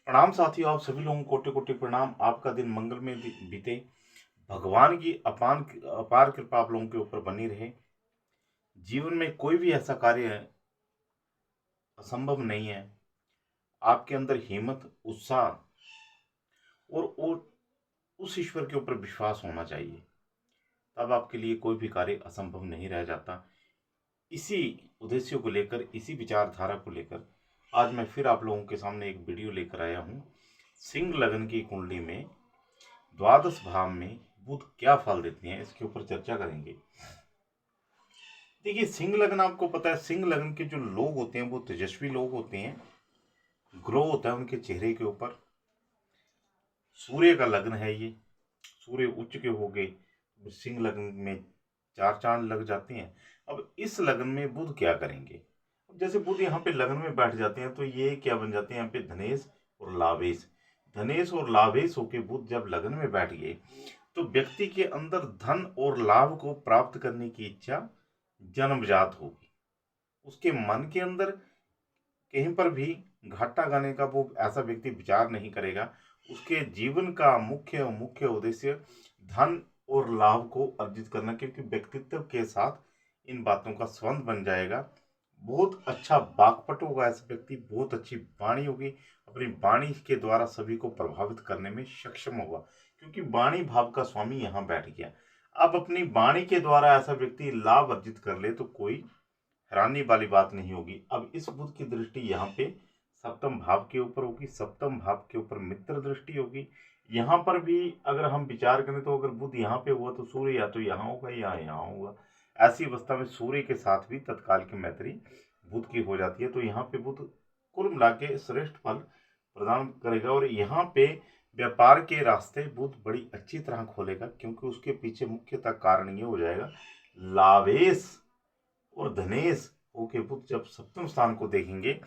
प्रणाम साथियों, आप सभी लोगों को कोटि कोटि प्रणाम। आपका दिन मंगल में बीते। भगवान की अपान अपार कृपा आप लोगों के ऊपर बनी रहे। जीवन में कोई भी ऐसा कार्य असंभव नहीं है। आपके अंदर हिम्मत, उत्साह और उस ईश्वर के ऊपर विश्वास होना चाहिए। तब आपके लिए कोई भी कार्य असंभव नहीं रह जाता। इसी उद्देश्य को लेकर, इसी विचारधारा को लेकर आज मैं फिर आप लोगों के सामने एक वीडियो लेकर आया हूँ। सिंह लगन की कुंडली में द्वादश भाव में बुध क्या फल देते हैं, इसके ऊपर चर्चा करेंगे। देखिए, सिंह लगन, आपको पता है सिंह लगन के जो लोग होते हैं वो तेजस्वी लोग होते हैं। ग्रो होता है उनके चेहरे के ऊपर। सूर्य का लग्न है ये। सूर्य उच्च के हो गए, सिंह लगन में चार चांद लग जाते हैं। अब इस लगन में बुध क्या करेंगे? अब जैसे बुध यहाँ पे लगन में बैठ जाते हैं तो ये क्या बन जाते हैं यहाँ पे? धनेश और लाभेश। धनेश और लाभेश होके बुध जब लगन में बैठ गए तो व्यक्ति के अंदर धन और लाभ को प्राप्त करने की इच्छा जन्मजात होगी। उसके मन के अंदर कहीं पर भी घाटा गाने का वो ऐसा व्यक्ति विचार नहीं करेगा। उसके जीवन का मुख्य मुख्य उद्देश्य धन और लाभ को अर्जित करना, क्योंकि व्यक्तित्व के साथ इन बातों का संबंध बन जाएगा। बहुत अच्छा वाक्पटु होगा ऐसा व्यक्ति, बहुत अच्छी वाणी होगी। अपनी वाणी के द्वारा सभी को प्रभावित करने में सक्षम होगा, क्योंकि वाणी भाव का स्वामी यहाँ बैठ गया। अब अपनी वाणी के द्वारा ऐसा व्यक्ति लाभ अर्जित कर ले तो कोई हैरानी वाली बात नहीं होगी। अब इस बुध की दृष्टि यहाँ पे सप्तम भाव के ऊपर होगी। सप्तम भाव के ऊपर मित्र दृष्टि होगी। यहाँ पर भी अगर हम विचार करें तो अगर बुध यहाँ पे हुआ तो सूर्य या तो यहाँ होगा या यहाँ होगा। ऐसी अवस्था में सूर्य के साथ भी तत्काल की मैत्री बुध की हो जाती है। तो यहाँ पे बुध कुल मिला के श्रेष्ठ फल प्रदान करेगा। और यहाँ पे व्यापार के रास्ते बुध बड़ी अच्छी तरह खोलेगा, क्योंकि उसके पीछे मुख्यतः कारण ये हो जाएगा, लावेश और धनेश होके बुध जब सप्तम स्थान को देखेंगे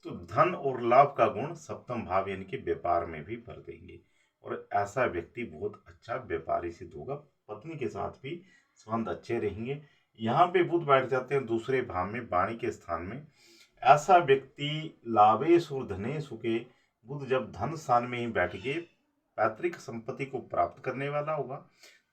तो धन और लाभ का गुण सप्तम भाव यानी कि व्यापार में भी भर देंगे। और ऐसा व्यक्ति बहुत अच्छा व्यापारी सिद्ध होगा। पत्नी के साथ भी संबंध अच्छे रहेंगे। यहाँ पे बुध बैठ जाते हैं दूसरे भाव में, वाणी के स्थान में। ऐसा व्यक्ति लाभेश और धनेश होके बुध जब धन स्थान में ही बैठ के पैतृक संपत्ति को प्राप्त करने वाला होगा,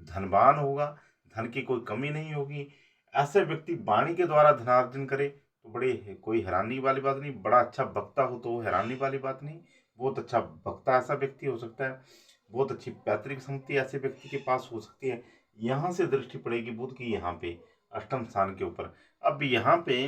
धनवान होगा, धन की कोई कमी नहीं होगी। ऐसे व्यक्ति वाणी के द्वारा धनार्जन करे तो बड़े कोई हैरानी वाली बात नहीं। बड़ा अच्छा वक्ता हो तो हैरानी वाली बात नहीं। बहुत अच्छा वक्ता ऐसा व्यक्ति हो सकता है। बहुत अच्छी पैतृक संपत्ति ऐसे व्यक्ति के पास हो सकती है। यहाँ से दृष्टि पड़ेगी बुध की यहाँ पे अष्टम स्थान के ऊपर। अब यहाँ पे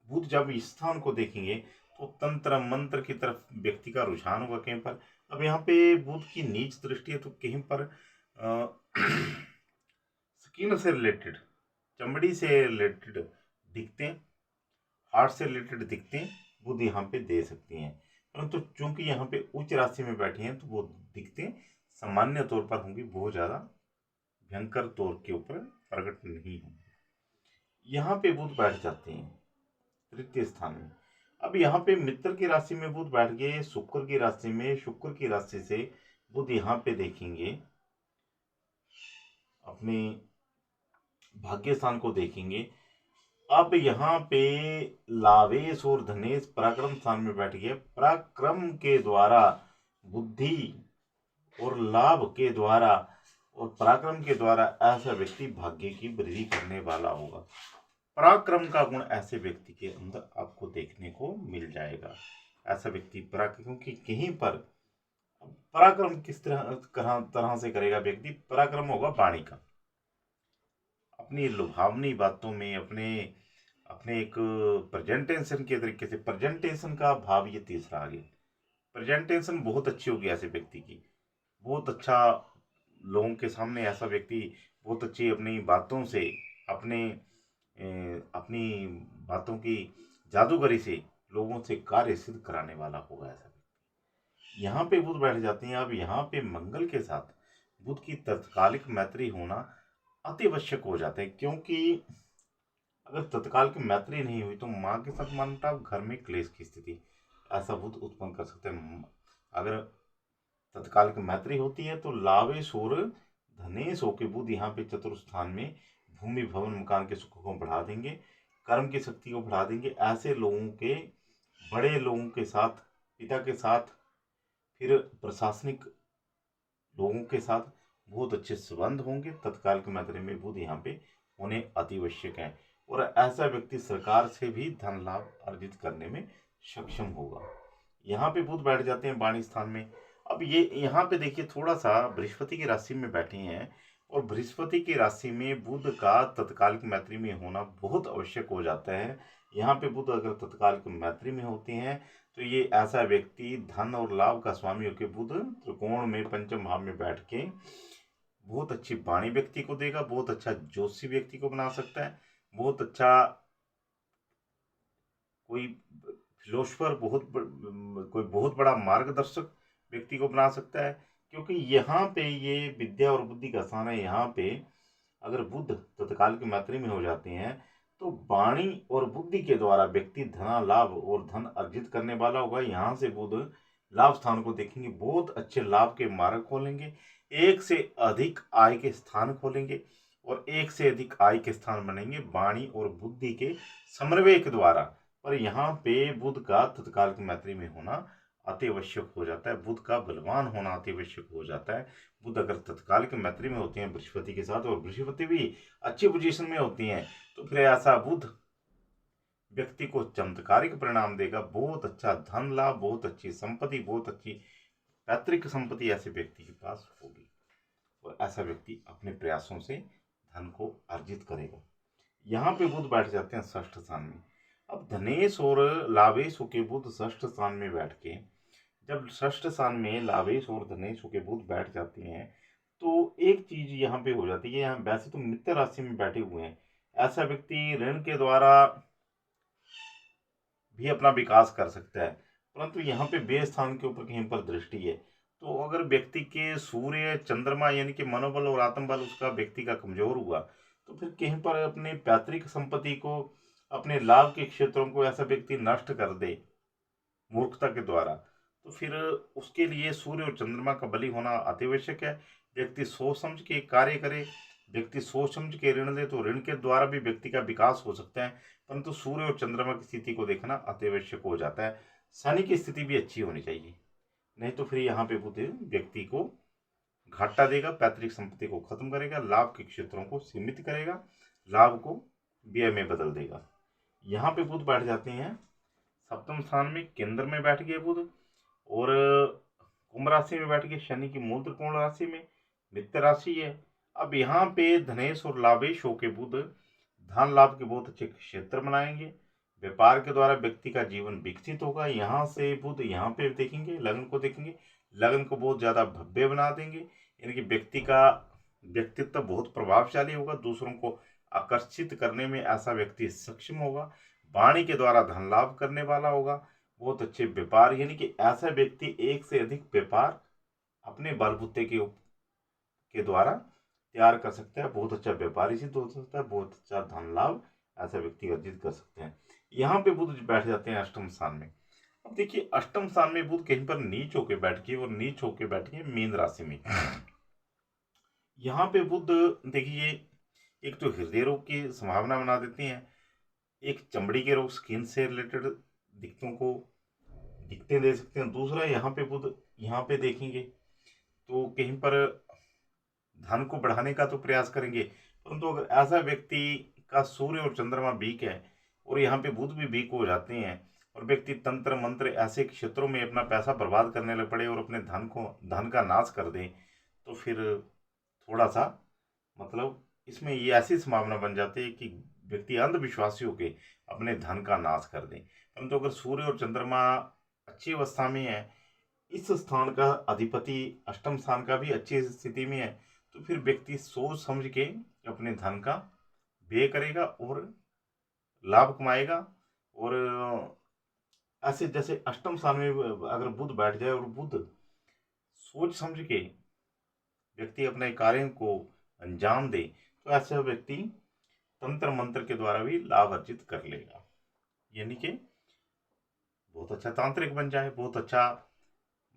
बुध जब इस स्थान को देखेंगे तो तंत्र मंत्र की तरफ व्यक्ति का रुझान होगा कहीं पर। अब यहाँ पे बुध की नीच दृष्टि है तो कहीं पर स्किन से रिलेटेड, चमड़ी से रिलेटेड दिखते हैं, हार्ट से रिलेटेड दिखते हैं, बुध यहाँ पे दे सकती हैं। परंतु चूंकि यहाँ पे उच्च राशि में बैठी हैं तो वो दिखते सामान्य तौर पर होंगी, बहुत ज़्यादा भयंकर तौर के ऊपर प्रकट नहीं होंगी। यहाँ पे बुध बैठ जाते हैं तृतीय स्थान में। अब यहाँ पे मित्र की राशि में बुध बैठ गए शुक्र की राशि में। शुक्र की राशि से बुध यहाँ पे देखेंगे अपने भाग्य स्थान को देखेंगे। अब यहाँ पे लावेश और धनेश पराक्रम स्थान में बैठ गए। पराक्रम के द्वारा, बुद्धि और लाभ के द्वारा और पराक्रम के द्वारा ऐसा व्यक्ति भाग्य की वृद्धि करने वाला होगा। पराक्रम का गुण ऐसे व्यक्ति के अंदर आपको देखने को मिल जाएगा। ऐसा व्यक्ति पराक्रम की कहीं पर पराक्रम किस तरह से करेगा व्यक्ति? पराक्रम होगा वाणी का। अपनी लुभावनी बातों में, अपने एक प्रेजेंटेशन के तरीके से, प्रेजेंटेशन का भाव ये तीसरा आ गया। प्रेजेंटेशन बहुत अच्छी होगी ऐसे व्यक्ति की। बहुत अच्छा लोगों के सामने ऐसा व्यक्ति बहुत अच्छी अपनी बातों से, अपनी बातों की जादूगरी से लोगों से कार्य सिद्ध कराने वाला होगा ऐसा व्यक्ति। यहाँ पे बुध बैठ जाते हैं। अब यहाँ पे मंगल के साथ बुध की तत्कालिक मैत्री होना अति आवश्यक हो जाता है, क्योंकि अगर तत्काल की मैत्री नहीं हुई तो माँ के साथ मनमुटाव, घर में क्लेश की स्थिति ऐसा बुध उत्पन्न कर सकते हैं। अगर तत्काल की मैत्री होती है तो लावेश और धनेश होके बुध यहाँ पे चतुर्थ स्थान में भूमि भवन मकान के सुख को बढ़ा देंगे, कर्म की शक्ति को बढ़ा देंगे। ऐसे लोगों के, बड़े लोगों के साथ पिता के साथ, फिर प्रशासनिक लोगों के साथ बहुत अच्छे संबंध होंगे। तत्काल की मैत्री में बुध यहाँ पे होने अति आवश्यक है। और ऐसा व्यक्ति सरकार से भी धन लाभ अर्जित करने में सक्षम होगा। यहाँ पे बुध बैठ जाते हैं वाणी स्थान में। अब ये यहाँ पे देखिए, थोड़ा सा बृहस्पति की राशि में बैठे हैं, और बृहस्पति की राशि में बुध का तत्काल की मैत्री में होना बहुत आवश्यक हो जाता है। यहाँ पे बुध अगर तत्काल की मैत्री में होते हैं तो ये ऐसा व्यक्ति धन और लाभ का स्वामी होकर बुध त्रिकोण में पंचम भाव में बैठ के बहुत अच्छी वाणी व्यक्ति को देगा, बहुत अच्छा ज्योतिषी व्यक्ति को बना सकता है, बहुत अच्छा कोई फिलोसफर, कोई बहुत बड़ा मार्गदर्शक व्यक्ति को बना सकता है। क्योंकि यहाँ पे ये विद्या और बुद्धि का स्थान है। यहाँ पे अगर बुध तत्काल की मैत्री में हो जाते हैं तो वाणी और बुद्धि के द्वारा व्यक्ति धना लाभ और धन अर्जित करने वाला होगा। यहाँ से बुध लाभ स्थान को देखेंगे, बहुत अच्छे लाभ के मार्ग खोलेंगे, एक से अधिक आय के स्थान खोलेंगे और एक से अधिक आय के स्थान बनेंगे वाणी और बुद्धि के समन्वय के द्वारा। पर यहाँ पे बुध का तत्काल की मैत्री में होना अति आवश्यक हो जाता है, बुध का बलवान होना अति आवश्यक हो जाता है। बुध अगर तत्काल की मैत्री में होते हैं बृहस्पति के साथ, और बृहस्पति भी अच्छी पोजीशन में होती हैं, तो फिर ऐसा बुध व्यक्ति को चमत्कारिक परिणाम देगा। बहुत अच्छा धन लाभ, बहुत अच्छी संपत्ति, बहुत अच्छी पैतृक संपत्ति ऐसे व्यक्ति के पास होगी, और ऐसा व्यक्ति अपने प्रयासों से धन को अर्जित करेगा। यहाँ पे बुध बैठ जाते हैं षष्ठ स्थान में। अब धनेश और लाभेश के बुध षष्ठ स्थान में बैठ के, जब षष्ठ स्थान में लाभेश और धनेश के बुध बैठ जाते हैं तो एक चीज यहाँ पे हो जाती है। यहाँ वैसे तो मित्र राशि में बैठे हुए हैं, ऐसा व्यक्ति ऋण के द्वारा भी अपना विकास कर सकता है, परंतु यहाँ पे व्यय स्थान के ऊपर कहीं पर दृष्टि है। तो अगर व्यक्ति के सूर्य चंद्रमा यानी कि मनोबल और आत्मबल उसका व्यक्ति का कमजोर हुआ, तो फिर कहीं पर अपने पैतृक संपत्ति को, अपने लाभ के क्षेत्रों को ऐसा व्यक्ति नष्ट कर दे मूर्खता के द्वारा, तो फिर उसके लिए सूर्य और चंद्रमा का बलि होना अति आवश्यक है। व्यक्ति सोच समझ के कार्य करे, व्यक्ति सोच समझ के ऋण ले, तो ऋण के द्वारा भी व्यक्ति का विकास हो सकता है, परंतु सूर्य और चंद्रमा की स्थिति को देखना अति आवश्यक हो जाता है। शनि की स्थिति भी अच्छी होनी चाहिए, नहीं तो फिर यहाँ पे बुध व्यक्ति को घाटा देगा, पैतृक संपत्ति को खत्म करेगा, लाभ के क्षेत्रों को सीमित करेगा, लाभ को व्यय में बदल देगा। यहाँ पे बुध बैठ जाते हैं सप्तम स्थान में, केंद्र में बैठ गए बुध, और कुंभ राशि में बैठ गए, शनि की मूल त्रिकोण राशि में, मित्र राशि है। अब यहाँ पे धनेश और लाभेश होके बुध धन लाभ के बहुत अच्छे क्षेत्र बनाएंगे, व्यापार के द्वारा व्यक्ति का जीवन विकसित होगा। यहाँ से बुध यहाँ पे देखेंगे, लग्न को देखेंगे, लग्न को बहुत ज्यादा भव्य बना देंगे, यानी कि व्यक्ति का व्यक्तित्व बहुत प्रभावशाली होगा, दूसरों को आकर्षित करने में ऐसा व्यक्ति सक्षम होगा, वाणी के द्वारा धन लाभ करने वाला होगा, बहुत अच्छे व्यापार, यानी कि ऐसा व्यक्ति एक से अधिक व्यापार अपने बलबूते के द्वारा तैयार कर सकता है, बहुत अच्छा व्यापारी सिद्ध हो सकता है, बहुत अच्छा धन लाभ ऐसा व्यक्ति अर्जित कर सकते हैं। यहाँ पे बुध बैठ जाते हैं अष्टम स्थान में। अब देखिए, अष्टम स्थान में बुध कहीं पर नीच होके बैठ गए, और नीच होके बैठ गए मीन राशि में। यहाँ पे बुध देखिए, एक तो हृदय रोग की संभावना बना देते हैं, एक चमड़ी के रोग, स्किन से रिलेटेड दिक्कतें दे सकते हैं। दूसरा, यहाँ पे बुध यहाँ पे देखेंगे तो कहीं पर धन को बढ़ाने का तो प्रयास करेंगे, परंतु अगर ऐसा व्यक्ति का सूर्य और चंद्रमा वीक है और यहाँ पे बुध भी वीक हो जाते हैं, और व्यक्ति तंत्र मंत्र ऐसे क्षेत्रों में अपना पैसा बर्बाद करने लग पड़े और अपने धन का नाश कर दे, तो फिर थोड़ा सा मतलब इसमें ये ऐसी संभावना बन जाती है कि व्यक्ति अंधविश्वासी होकर अपने धन का नाश कर दे। परंतु अगर सूर्य और चंद्रमा अच्छी अवस्था में है, इस स्थान का अधिपति अष्टम स्थान का भी अच्छी स्थिति में है, तो फिर व्यक्ति सोच समझ के अपने धन का व्यय करेगा और लाभ कमाएगा। और ऐसे जैसे अष्टम स्थान में अगर बुध बैठ जाए और बुध सोच समझ के व्यक्ति अपने कार्य को अंजाम दे, तो ऐसा व्यक्ति तंत्र मंत्र के द्वारा भी लाभ अर्जित कर लेगा, यानी कि बहुत अच्छा तांत्रिक बन जाए, बहुत अच्छा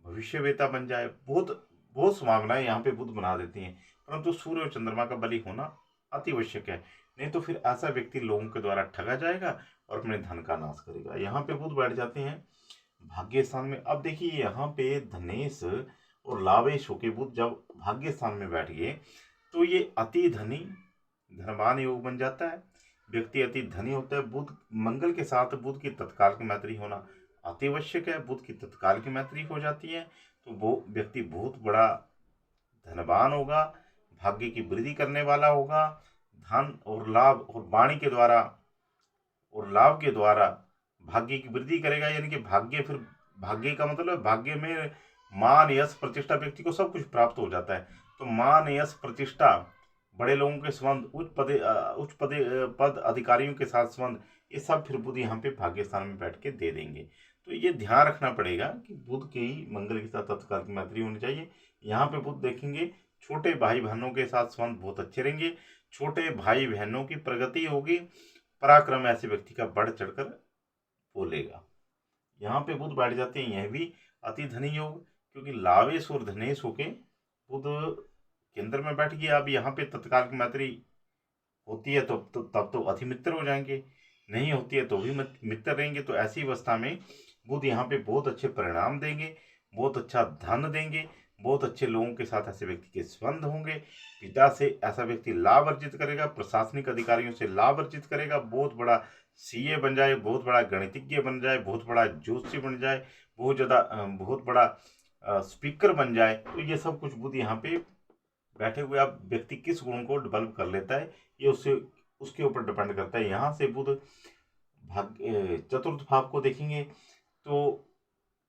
भविष्यवेता बन जाए, बहुत बहुत संभावनाएं यहाँ पे बुध बना देती हैं। परंतु सूर्य और चंद्रमा का बलि होना अति आवश्यक है, नहीं तो फिर ऐसा व्यक्ति लोगों के द्वारा ठगा जाएगा और अपने धन का नाश करेगा। यहाँ पे बुध बैठ जाते हैं भाग्य स्थान में। अब देखिए यहाँ पे धनेश और लावेश होके बुध जब भाग्य स्थान में बैठ गए तो ये अति धनी धनवान योग बन जाता है। व्यक्ति अति धनी होता है। बुध मंगल के साथ बुध की तत्काल की मैत्री होना अति आवश्यक है। बुध की तत्काल की मैत्री हो जाती है तो वो व्यक्ति बहुत बड़ा धनवान होगा, भाग्य की वृद्धि करने वाला होगा। धन और लाभ और वाणी के द्वारा और लाभ के द्वारा भाग्य की वृद्धि करेगा। यानी कि भाग्य, फिर भाग्य का मतलब भाग्य में मान यश प्रतिष्ठा व्यक्ति को सब कुछ प्राप्त हो जाता है। तो मान यश प्रतिष्ठा, बड़े लोगों के संबंध, उच्च पद अधिकारियों के साथ संबंध, ये सब फिर बुध यहाँ पे भाग्य स्थान में बैठ के दे देंगे। तो ये ध्यान रखना पड़ेगा कि बुध की मंगल के साथ तत्काल की मैत्री होनी चाहिए। यहाँ पे बुध देखेंगे छोटे भाई बहनों के साथ संबंध बहुत अच्छे रहेंगे। छोटे भाई बहनों की प्रगति होगी। पराक्रम ऐसे व्यक्ति का बढ़ चढ़कर बोलेगा। यहाँ पे बुध बैठ जाते हैं, यह भी अति धनी योग, क्योंकि लावेश और धनेश होके बुध केंद्र में बैठ गया। अब यहाँ पे तत्काल की मैत्री होती है तो तब तो अति मित्र हो जाएंगे, नहीं होती है तो भी मित्र रहेंगे। तो ऐसी अवस्था में बुध यहाँ पे बहुत अच्छे परिणाम देंगे, बहुत अच्छा धन देंगे, बहुत अच्छे लोगों के साथ ऐसे व्यक्ति के संबंध होंगे। पिता से ऐसा व्यक्ति लाभ अर्जित करेगा, प्रशासनिक अधिकारियों से लाभ अर्जित करेगा, बहुत बड़ा सीए बन जाए, बहुत बड़ा गणितज्ञ बन जाए, बहुत बड़ा ज्योतिषी बन जाए, बहुत बड़ा स्पीकर बन जाए। तो ये सब कुछ बुध यहाँ पे बैठे हुए आप व्यक्ति किस गुण को डेवलप कर लेता है ये उसके ऊपर डिपेंड करता है। यहाँ से बुध चतुर्थ भाव को देखेंगे तो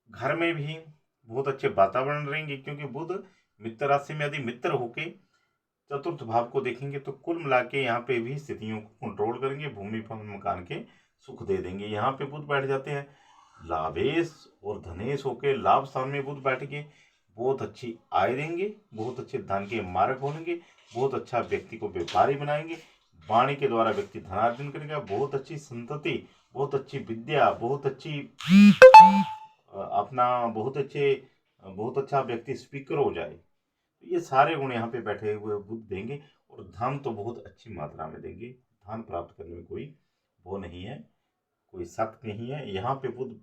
घर में भी बहुत अच्छे वातावरण रहेंगे, क्योंकि बुध मित्र राशि में यदि मित्र होके चतुर्थ भाव को देखेंगे तो कुल मिला के यहाँ पे भी स्थितियों को कंट्रोल करेंगे, भूमि मकान के सुख दे देंगे। यहाँ पे बुध बैठ जाते हैं लाभेश और धनेश होके लाभ स्थान में बुध बैठ के बहुत अच्छी आय देंगे, बहुत अच्छे धन के मार्ग होंगे, बहुत अच्छा व्यक्ति को व्यापारी बनाएंगे। वाणी के द्वारा व्यक्ति धनार्जन करेगा, बहुत अच्छी संतति, बहुत अच्छी विद्या, बहुत अच्छी बहुत अच्छा व्यक्ति स्पीकर हो जाए। तो ये सारे गुण यहाँ पे बैठे हुए बुध देंगे और धन तो बहुत अच्छी मात्रा में देंगे। धन प्राप्त करने में कोई वो नहीं है, कोई शक नहीं है। यहाँ पे बुध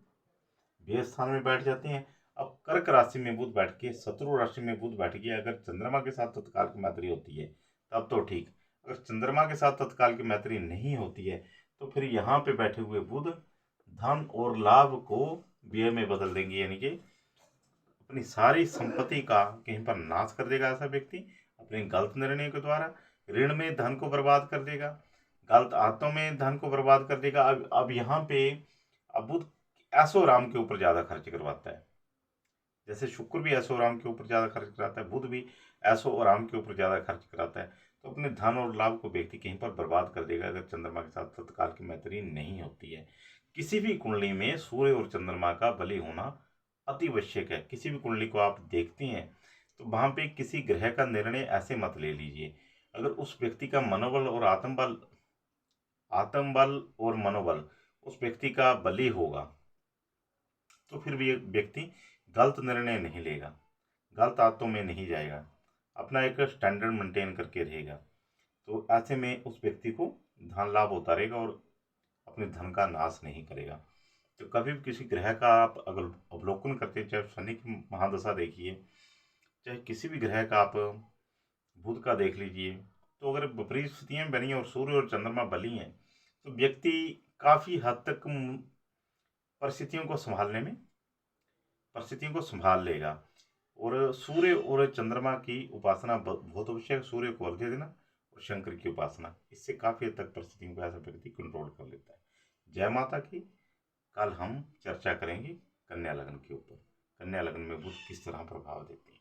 व्यय स्थान में बैठ जाते हैं। अब कर्क राशि में बुध बैठ के, शत्रु राशि में बुध बैठ गया, अगर चंद्रमा के साथ तत्काल की मैत्री होती है तब तो ठीक। अगर चंद्रमा के साथ तत्काल की मैत्री नहीं होती है तो फिर यहाँ पे बैठे हुए बुध धन और लाभ को व्यय में बदल देंगे। यानी कि अपनी सारी संपत्ति का कहीं पर नाश कर देगा ऐसा व्यक्ति अपने गलत निर्णय के द्वारा। ऋण में धन को बर्बाद कर देगा, गलत आदतों में धन को बर्बाद कर देगा। अब यहाँ पे अब बुध ऐशो आराम के ऊपर ज़्यादा खर्च करवाता है। जैसे शुक्र भी ऐशो आराम के ऊपर ज़्यादा खर्च कराता है, बुध भी ऐशो आराम के ऊपर ज़्यादा खर्च कराता है। तो अपने धन और लाभ को व्यक्ति कहीं पर बर्बाद कर देगा अगर चंद्रमा के साथ तत्काल की मैत्री नहीं होती है। किसी भी कुंडली में सूर्य और चंद्रमा का बलि होना अति आवश्यक है। किसी भी कुंडली को आप देखते हैं तो वहाँ पे किसी ग्रह का निर्णय ऐसे मत ले लीजिए। अगर उस व्यक्ति का मनोबल और आत्मबल और मनोबल उस व्यक्ति का बलि होगा तो फिर भी व्यक्ति गलत निर्णय नहीं लेगा, गलत आदतों में नहीं जाएगा, अपना एक स्टैंडर्ड मेंटेन करके रहेगा। तो ऐसे में उस व्यक्ति को धन लाभ होता रहेगा और अपने धन का नाश नहीं करेगा। तो कभी भी किसी ग्रह का आप अगर अवलोकन करते हैं, चाहे शनि की महादशा देखिए, चाहे किसी भी ग्रह का आप बुध का देख लीजिए, तो अगर विपरीत स्थितियाँ बनी और सूर्य और चंद्रमा बली हैं तो व्यक्ति काफ़ी हद तक परिस्थितियों को संभाल लेगा। और सूर्य और चंद्रमा की उपासना बहुत आवश्यक। सूर्य को अर्घ्य देना और शंकर की उपासना, इससे काफ़ी हद तक परिस्थितियों को ऐसा व्यक्ति कंट्रोल कर लेता है। जय माता की। कल हम चर्चा करेंगे कन्या लग्न के ऊपर। कन्या लग्न में बुध किस तरह प्रभाव देते हैं।